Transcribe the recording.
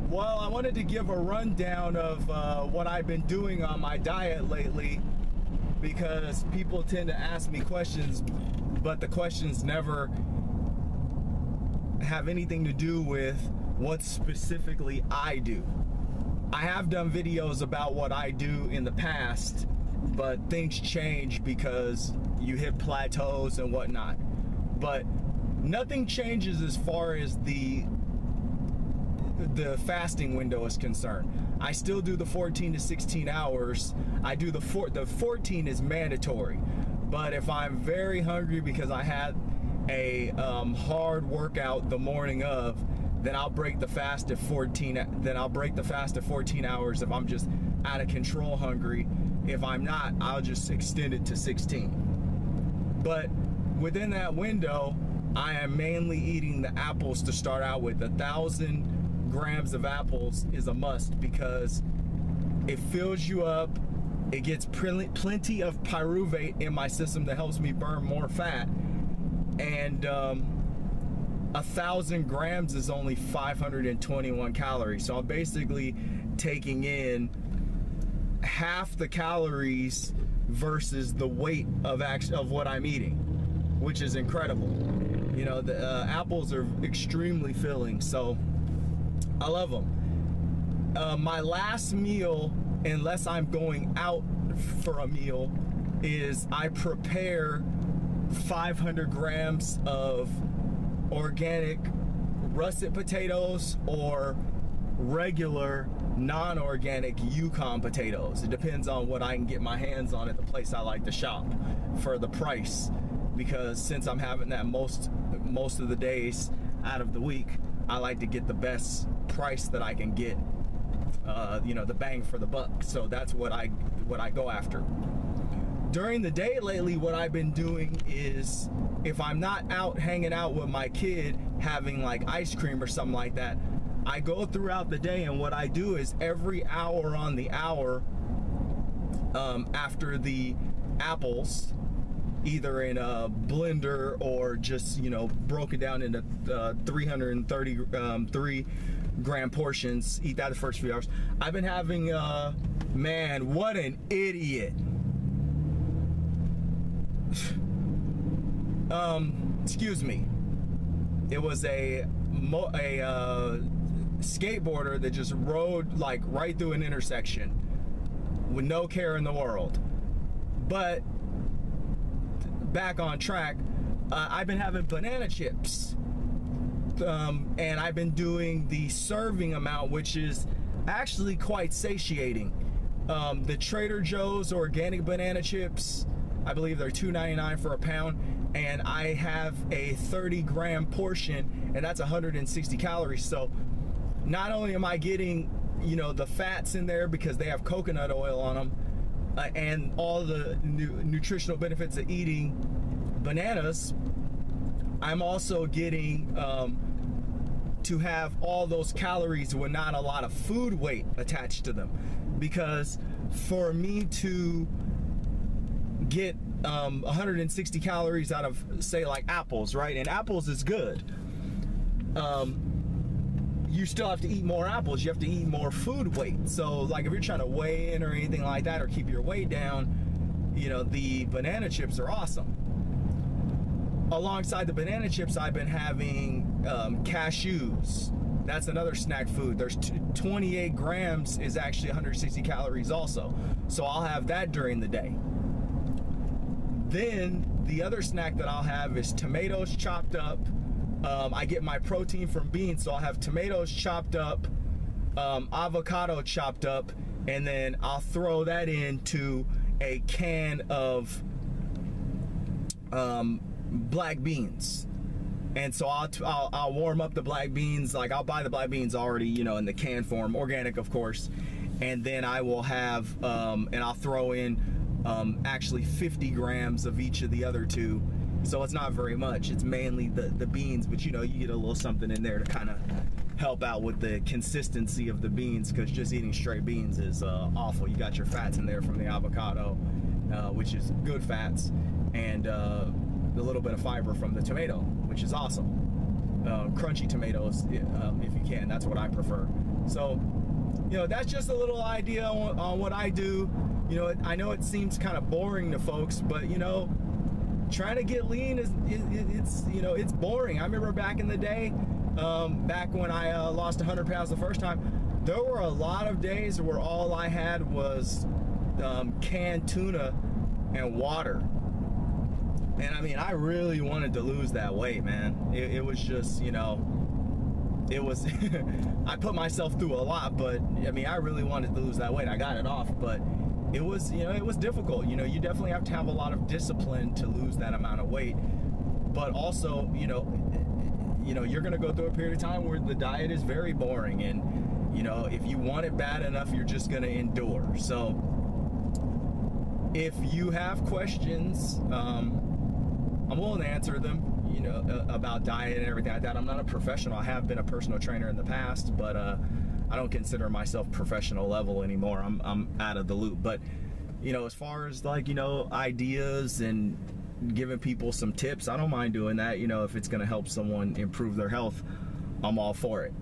Well, I wanted to give a rundown of what I've been doing on my diet lately, because people tend to ask me questions, but the questions never have anything to do with what specifically I do. I have done videos about what I do in the past, but things change because you hit plateaus and whatnot. But nothing changes as far as the fasting window is concerned. I still do the 14 to 16 hours. I do the 14 is mandatory, but if I'm very hungry because I had a hard workout the morning of, then I'll break the fast at 14. Then I'll break the fast at 14 hours if I'm just out of control hungry. If I'm not, I'll just extend it to 16. But within that window, I am mainly eating the apples to start out with. 1,000 grams of apples is a must because it fills you up. It gets plenty of pyruvate in my system that helps me burn more fat. And 1,000 grams is only 521 calories. So I'm basically taking in half the calories versus the weight of what I'm eating, which is incredible. You know, the apples are extremely filling, so I love them. My last meal, unless I'm going out for a meal, is I prepare 500 grams of organic russet potatoes or regular non-organic Yukon potatoes. It depends on what I can get my hands on at the place I like to shop for the price, because since I'm having that most of the days out of the week, I like to get the best price that I can get, you know, the bang for the buck. So that's what I go after. During the day lately, what I've been doing is, if I'm not out hanging out with my kid having like ice cream or something like that, I go throughout the day, and what I do is every hour on the hour, after the apples, either in a blender or just, you know, broken down into 333 gram portions, eat that the first few hours. I've been having, man, what an idiot. Excuse me. It was a skateboarder that just rode like right through an intersection with no care in the world. But back on track, I've been having banana chips, and I've been doing the serving amount, which is actually quite satiating. The Trader Joe's organic banana chips, I believe they're $2.99 for a pound, and I have a 30 gram portion, and that's 160 calories. So not only am I getting, you know, the fats in there because they have coconut oil on them, and all the nutritional benefits of eating bananas, I'm also getting to have all those calories with not a lot of food weight attached to them. Because for me to get 160 calories out of, say, like apples, right? And apples is good. You still have to eat more apples. You have to eat more food weight. So like if you're trying to weigh in or anything like that, or keep your weight down, you know, the banana chips are awesome. Alongside the banana chips, I've been having cashews. That's another snack food. There's 28 grams is actually 160 calories also. So I'll have that during the day. Then the other snack that I'll have is tomatoes chopped up. I get my protein from beans, so I'll have tomatoes chopped up, avocado chopped up, and then I'll throw that into a can of black beans. And so I'll warm up the black beans. Like I'll buy the black beans already, you know, in the can form, organic of course, and then I will have and I'll throw in actually 50 grams of each of the other two. So it's not very much. It's mainly the beans, but you know, you get a little something in there to kind of help out with the consistency of the beans, because just eating straight beans is awful. You got your fats in there from the avocado, which is good fats, and a little bit of fiber from the tomato, which is awesome. crunchy tomatoes if you can. That's what I prefer. So, you know, that's just a little idea on what I do. You know, I know it seems kind of boring to folks, but you know, trying to get lean it's you know, it's boring. I remember back in the day, back when I lost 100 pounds the first time, there were a lot of days where all I had was canned tuna and water. And I mean, I really wanted to lose that weight, man. It was just, you know, it was I put myself through a lot, but I mean, I really wanted to lose that weight. I got it off, but it was, you know, it was difficult. You know, you definitely have to have a lot of discipline to lose that amount of weight. But also, you know, you're gonna go through a period of time where the diet is very boring, and you know, if you want it bad enough, you're just gonna endure. So if you have questions, I'm willing to answer them, you know, about diet and everything like that. I'm not a professional. I have been a personal trainer in the past, but I don't consider myself professional level anymore. I'm out of the loop. But, you know, as far as like, you know, ideas and giving people some tips, I don't mind doing that. You know, if it's going to help someone improve their health, I'm all for it.